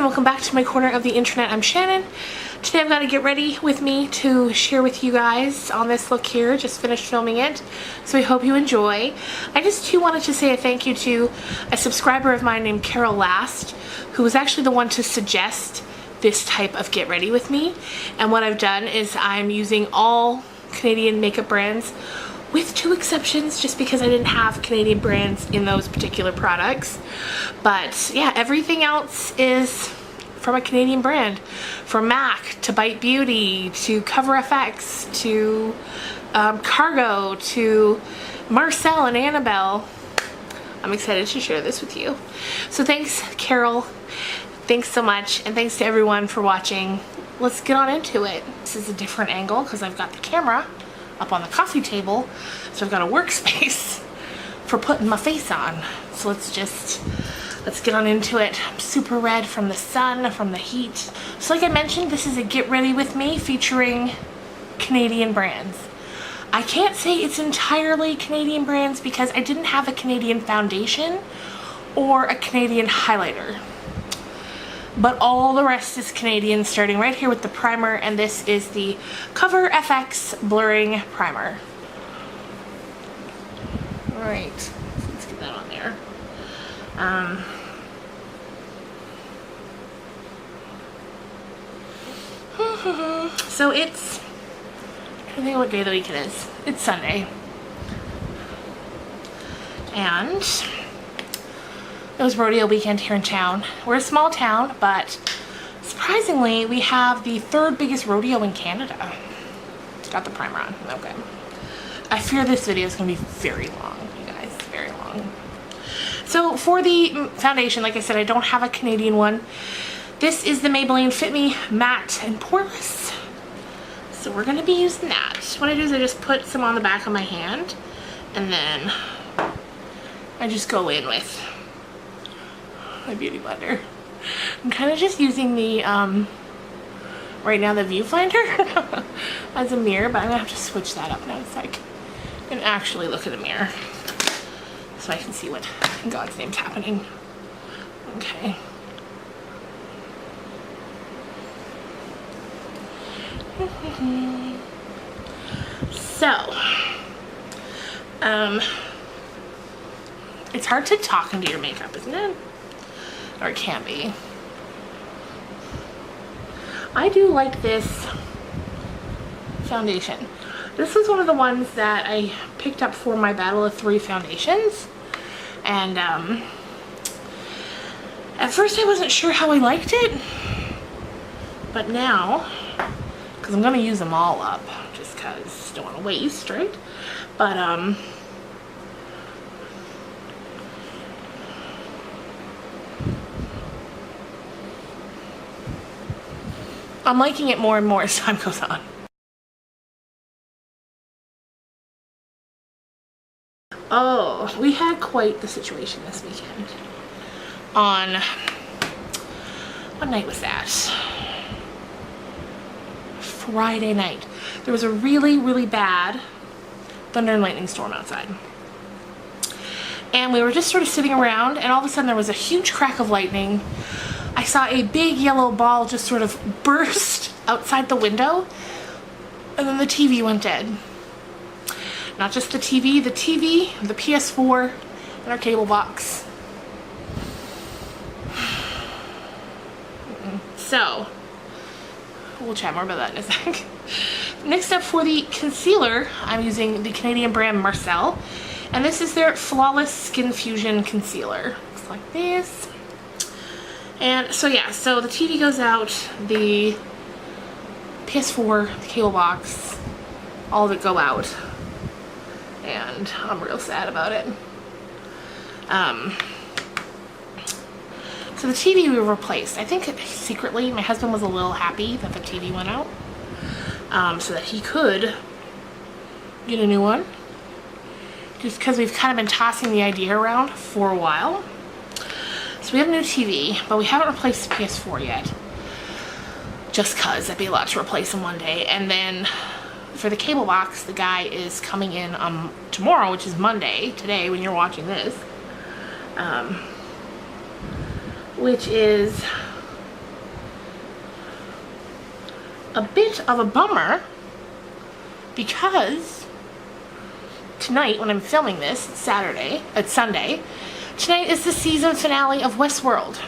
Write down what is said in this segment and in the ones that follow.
welcome back to my corner of the internet. I'm Shannon. Today I've got to get ready with me to share with you guys on this look here. Just finished filming it, so I hope you enjoy. I just too wanted to say a thank you to a subscriber of mine named Carol Last, who was actually the one to suggest this type of get ready with me. And what I've done is I'm using all Canadian makeup brands, with two exceptions, just because I didn't have Canadian brands in those particular products. But yeah, everything else is from a Canadian brand. From MAC to Bite Beauty to Cover FX to Cargo to Marcel and Annabelle. I'm excited to share this with you. So thanks, Carol. Thanks so much, and thanks to everyone for watching. Let's get on into it. This is a different angle because I've got the camera up on the coffee table, so I've got a workspace for putting my face on. So let's get on into it. I'm super red from the sun, from the heat. So like I mentioned, this is a get ready with me featuring Canadian brands. I can't say it's entirely Canadian brands because I didn't have a Canadian foundation or a Canadian highlighter. But all the rest is Canadian, starting right here with the primer, and this is the Cover FX Blurring Primer. Alright, let's get that on there. So it's, I don't know what day of the week it is. It's Sunday. And it was rodeo weekend here in town. We're a small town, but surprisingly, we have the third biggest rodeo in Canada. It's got the primer on. Okay. I fear this video is going to be very long, you guys. Very long. So for the foundation, like I said, I don't have a Canadian one. This is the Maybelline Fit Me Matte and Poreless. So we're going to be using that. What I do is I just put some on the back of my hand, and then I just go in with my beauty blender. I'm kind of just using the right now the viewfinder as a mirror, but I'm gonna have to switch that up now so I can actually look at the mirror so I can see what in God's name's happening. Okay. So it's hard to talk into your makeup, isn't it? Or it can be. I do like this foundation. This was one of the ones that I picked up for my Battle of 3 foundations. And at first I wasn't sure how I liked it. But now, because I'm going to use them all up, just because I don't want to waste, right? But I'm liking it more and more as time goes on. Oh, we had quite the situation this weekend. On, what night was that? Friday night. There was a really, really bad thunder and lightning storm outside. And we were just sort of sitting around, and all of a sudden there was a huge crack of lightning. I saw a big yellow ball just sort of burst outside the window, and then the TV went dead. Not just the TV, the PS4, and our cable box. So, we'll chat more about that in a sec. Next up, for the concealer, I'm using the Canadian brand Marcel, and this is their Flawless Skin Fusion Concealer. Looks like this. And so yeah, so the TV goes out, the PS4, the cable box, all of it go out. And I'm real sad about it. So the TV we replaced. I think secretly my husband was a little happy that the TV went out. So that he could get a new one. Just because we've kind of been tossing the idea around for a while. So we have a new TV, but we haven't replaced the PS4 yet. Just cause that'd be a lot to replace in one day. And then for the cable box, the guy is coming in tomorrow, which is Monday, today when you're watching this. Which is a bit of a bummer because tonight, when I'm filming this, it's Sunday, tonight is the season finale of Westworld.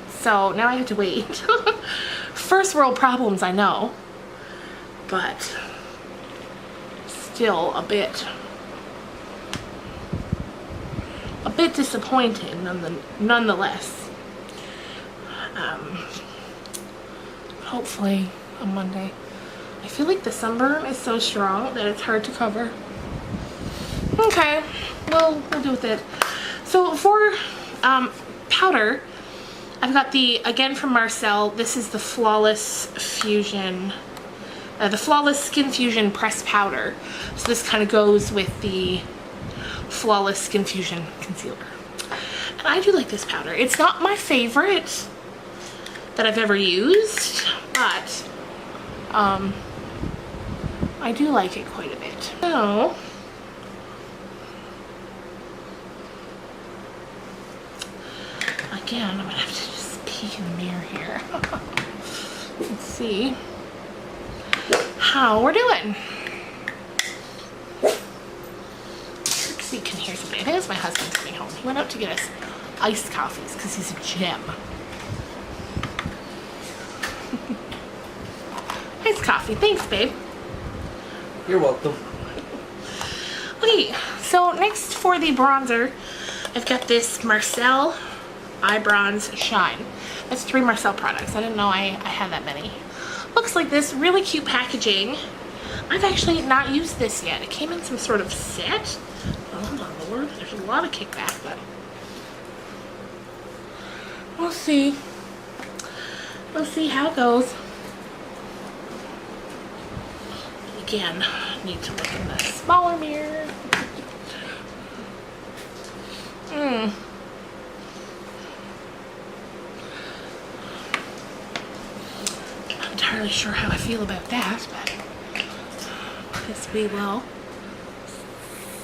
So now I have to wait. First world problems, I know, but still a bit disappointing nonetheless. Hopefully on Monday. I feel like the sunburn is so strong that it's hard to cover. Okay, we'll do with it. So for powder, I've got again from Marcel, this is the Flawless Fusion, the Flawless Skin Fusion Pressed Powder. So this kind of goes with the Flawless Skin Fusion Concealer. And I do like this powder. It's not my favorite that I've ever used, but I do like it quite a bit. So again, I'm gonna have to just peek in the mirror here. Let's see how we're doing. Trixie can hear something. I think it's my husband coming home. He went out to get us iced coffees because he's a gem. Iced coffee. Thanks, babe. You're welcome. Okay, so next for the bronzer, I've got this Marcel Eye Bronze Shine. That's 3 Marcel products. I didn't know I had that many. Looks like this. Really cute packaging. I've actually not used this yet. It came in some sort of set. Oh my lord, there's a lot of kickback, but we'll see. We'll see how it goes. Again, need to look in the smaller mirror. Not entirely sure how I feel about that, but I guess we will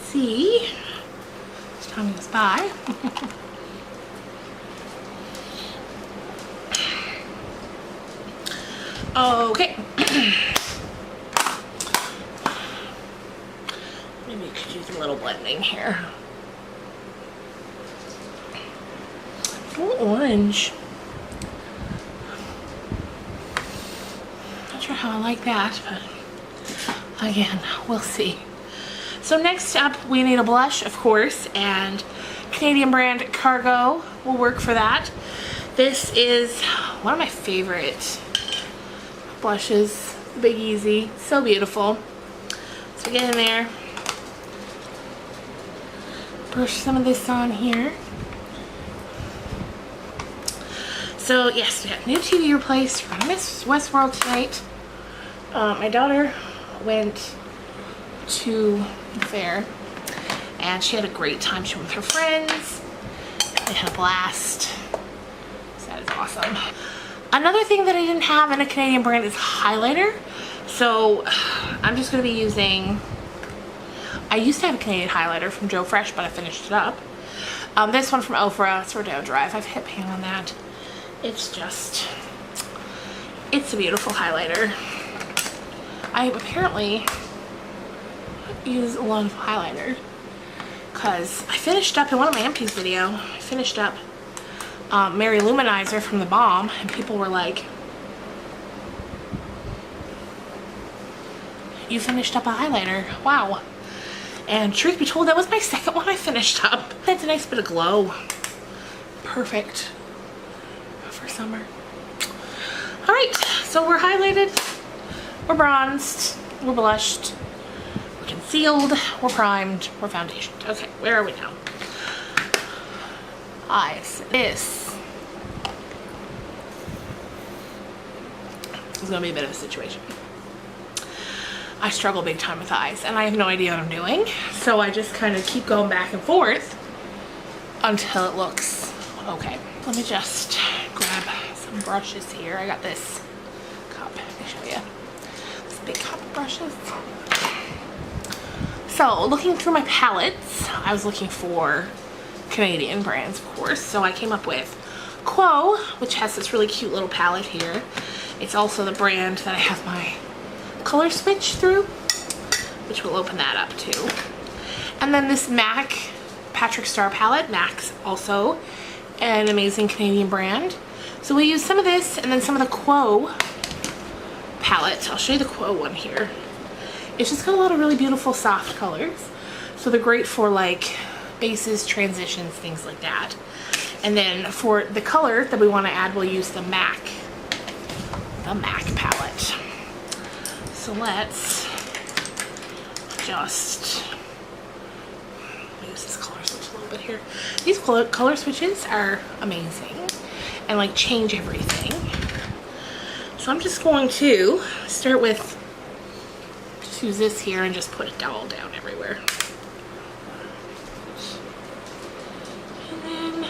see as time goes by. Okay. Maybe you could use a little blending here. A little orange. Not sure how I like that, but again, we'll see. So next up, we need a blush, of course, and Canadian brand Cargo will work for that. This is one of my favorite blushes, Big Easy, so beautiful. So get in there. Brush some of this on here. So yes, we got new TV replaced. We're gonna miss Westworld tonight. My daughter went to the fair and she had a great time. She went with her friends. They had a blast. So that is awesome. Another thing that I didn't have in a Canadian brand is highlighter. So I'm just gonna be using, I used to have a Canadian highlighter from Joe Fresh, but I finished it up. This one from Ofra, it's Rodeo Drive. I've hit pan on that. It's a beautiful highlighter. I apparently use a lot of highlighter because I finished up in one of my empties video, I finished up Mary Luminizer from The Balm, and people were like, you finished up a highlighter, wow. And truth be told, that was my second one I finished up. That's a nice bit of glow. Perfect for summer. All right, so we're highlighted, we're bronzed, we're blushed, we're concealed, we're primed, we're foundationed. Okay, where are we now? Eyes. This is gonna be a bit of a situation. I struggle big time with eyes and I have no idea what I'm doing. So I just kind of keep going back and forth until it looks okay. Let me just grab some brushes here. I got this cup, let me show you. This big cup of brushes. So looking through my palettes, I was looking for Canadian brands, of course. So I came up with Quo, which has this really cute little palette here. It's also the brand that I have my color switch through, which will open that up too. And then this MAC Patrick Star palette. MAC's also an amazing Canadian brand. So we use some of this and then some of the Quo palette. I'll show you the Quo one here. It's just got a lot of really beautiful soft colors. So they're great for like bases, transitions, things like that. And then for the color that we want to add, we'll use the MAC palette. So let's just use this color switch a little bit here. These color switches are amazing and like change everything. So I'm just going to start with, just use this here and just put it all down everywhere. And then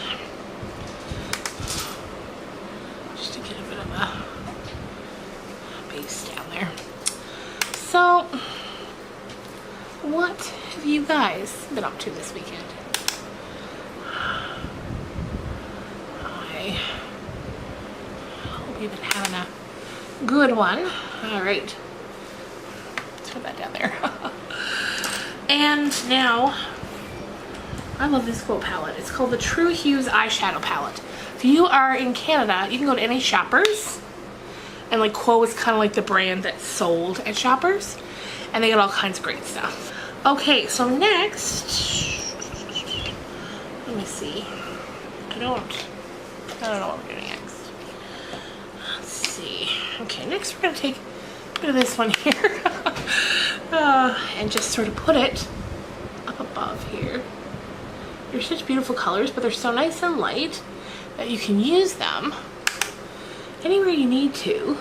just to get a bit of a base down there. So what have you guys been up to this weekend? I hope you've been having a good one. All right, let's put that down there. And now, I love this Quo palette. It's called the True Hues eyeshadow palette. If you are in Canada, you can go to any Shoppers, and like Quo is kind of like the brand that's sold at Shoppers, and they get all kinds of great stuff. Okay, so next, let me see. I don't know what we're doing next. Let's see. Okay, next we're gonna take a bit of this one here and just sort of put it up above here. They're such beautiful colors, but they're so nice and light that you can use them anywhere you need to.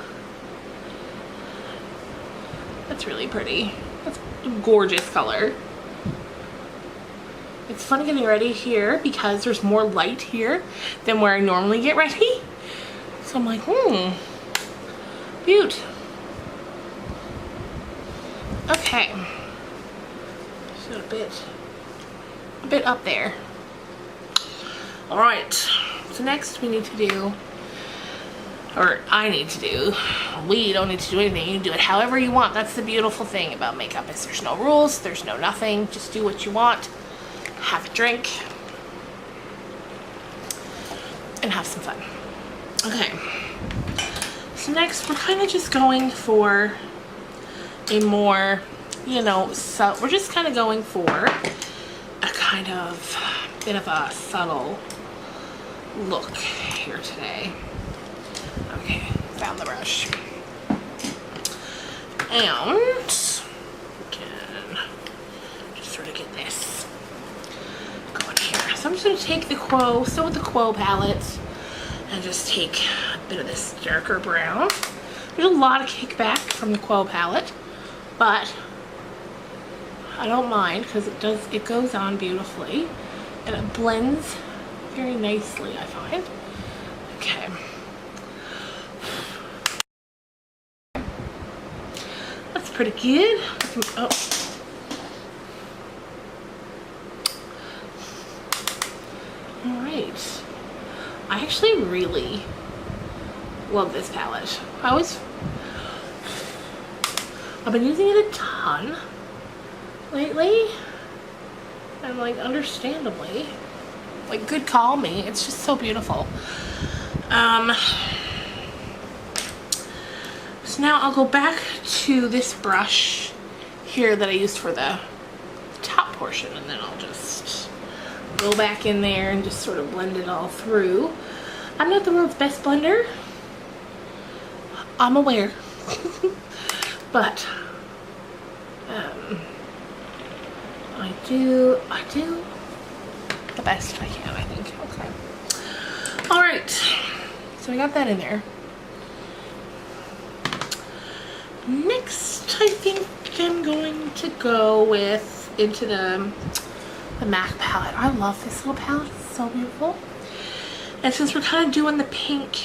That's really pretty. That's a gorgeous color. It's fun getting ready here because there's more light here than where I normally get ready. So I'm like, beaut. Okay. So a bit up there. All right. So next we need to do, or I need to do, we don't need to do anything. You can do it however you want. That's the beautiful thing about makeup, is there's no rules, there's no nothing. Just do what you want, have a drink, and have some fun. Okay. So next we're kind of just going for a more, you know, so we're just kind of going for a kind of bit of a subtle look here today. Okay, found the brush. And we can just sort of get this going here. So I'm just going to take the Quo, so with the Quo palette, and just take a bit of this darker brown. There's a lot of kickback from the Quo palette, but I don't mind because it goes on beautifully and it blends very nicely, I find. Okay. That's pretty good. Oh. All right. I actually really love this palette. I've been using it a ton lately, and like understandably, like good call me, it's just so beautiful. So now I'll go back to this brush here that I used for the top portion, and then I'll just go back in there and just sort of blend it all through. I'm not the world's best blender, I'm aware. But I do the best I can, I think. Okay. All right. So we got that in there. Next, I think I'm going to go into the MAC palette. I love this little palette. It's so beautiful. And since we're kind of doing the pink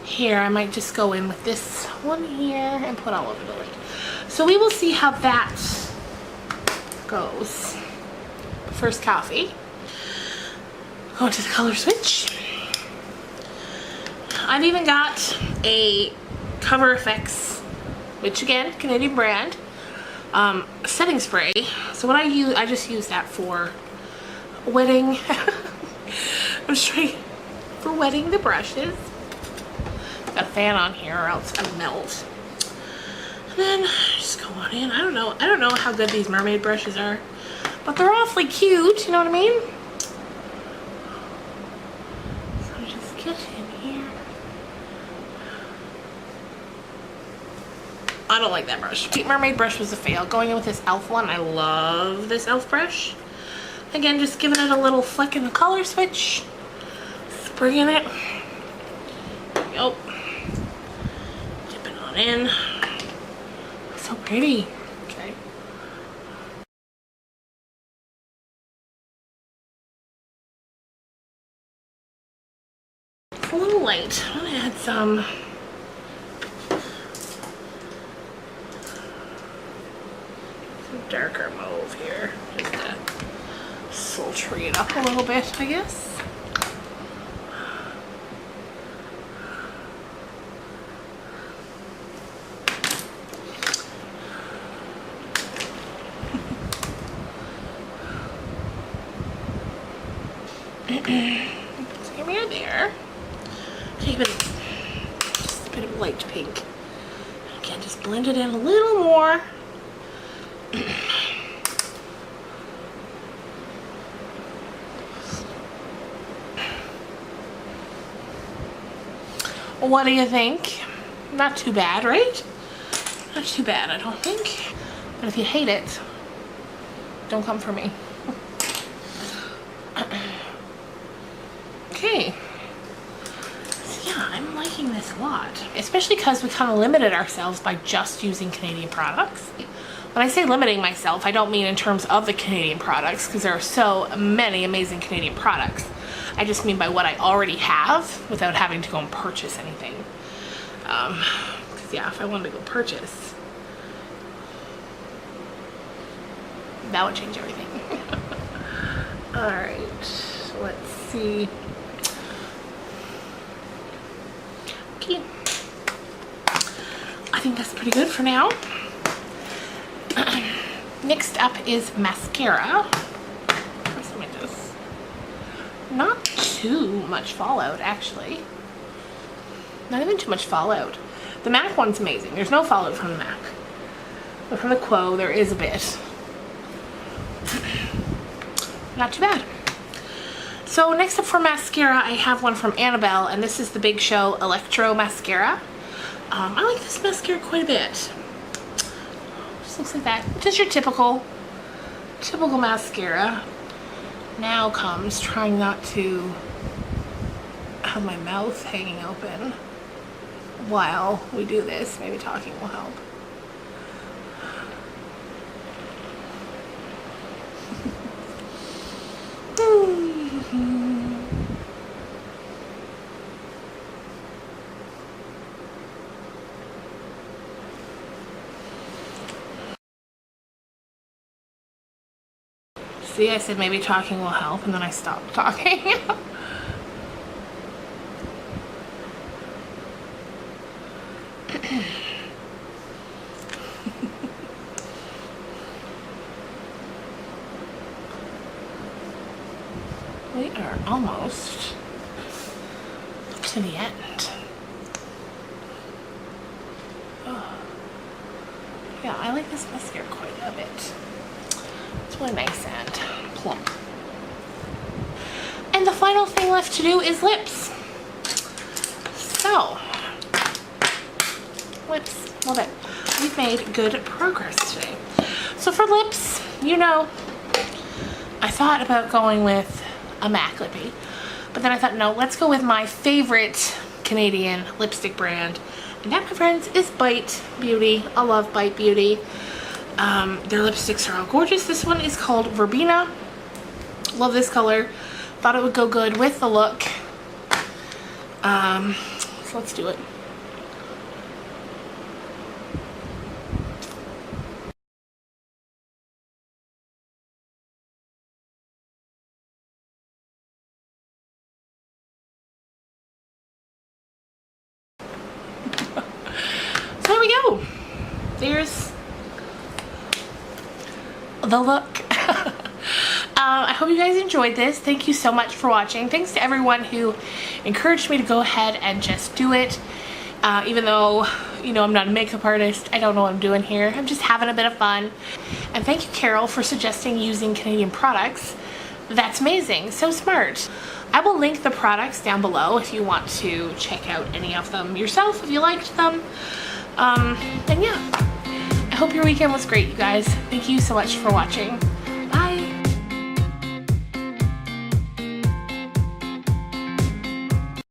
here, I might just go in with this one here and put all over the lid. So we will see how that goes. First coffee. Go to the color switch. I've even got a Cover FX, which again, Canadian brand, setting spray. So what I just use that for wetting. I'm just trying for wetting the brushes. Got a fan on here or else it'll melt. And then just go on in. I don't know how good these mermaid brushes are, but they're awfully cute, you know what I mean? So just get in here. I don't like that brush. The mermaid brush was a fail. Going in with this e.l.f. one, I love this e.l.f. brush. Again, just giving it a little flick in the color switch. Spraying it. Yep. Dip it on in. So pretty. Okay. It's a little light. I'm gonna add some darker mauve here, just to sultry it up a little bit, I guess. Same here there. Take just a bit of light pink. Again, just blend it in a little more. What do you think? Not too bad, right? Not too bad, I don't think. But if you hate it, don't come for me. Okay. So yeah, I'm liking this a lot. Especially because we kind of limited ourselves by just using Canadian products. When I say limiting myself, I don't mean in terms of the Canadian products, because there are so many amazing Canadian products. I just mean by what I already have without having to go and purchase anything. Because yeah, if I wanted to go purchase, that would change everything. Alright, let's see. Okay. I think that's pretty good for now. Next up is mascara. First, let me just... Not too much fallout, actually. Not even too much fallout. The MAC one's amazing. There's no fallout from the MAC. But from the Quo, there is a bit. Not too bad. So next up for mascara, I have one from Annabelle, and this is the Big Show Electro Mascara. I like this mascara quite a bit. Just looks like that. Just your typical mascara. Now comes trying not to have my mouth hanging open while we do this. Maybe talking will help. See, I said maybe talking will help, and then I stopped talking. We are almost to the end. Oh. Yeah, I like this mascara quite a bit. It's really nice and plump. And the final thing left to do is lips. So, lips, love it. We've made good progress today. So for lips, you know, I thought about going with a MAC lippy, but then I thought, no, let's go with my favorite Canadian lipstick brand, and that, my friends, is Bite Beauty. I love Bite Beauty. Their lipsticks are all gorgeous. This one is called Verbena. Love this color. Thought it would go good with the look. So let's do it. there's the look. I hope you guys enjoyed this. Thank you so much for watching. Thanks to everyone who encouraged me to go ahead and just do it. Even though, you know, I'm not a makeup artist, I don't know what I'm doing here. I'm just having a bit of fun. And thank you, Carol, for suggesting using Canadian products. That's amazing. So smart. I will link the products down below if you want to check out any of them yourself, if you liked them. And yeah, I hope your weekend was great, you guys. Thank you so much for watching.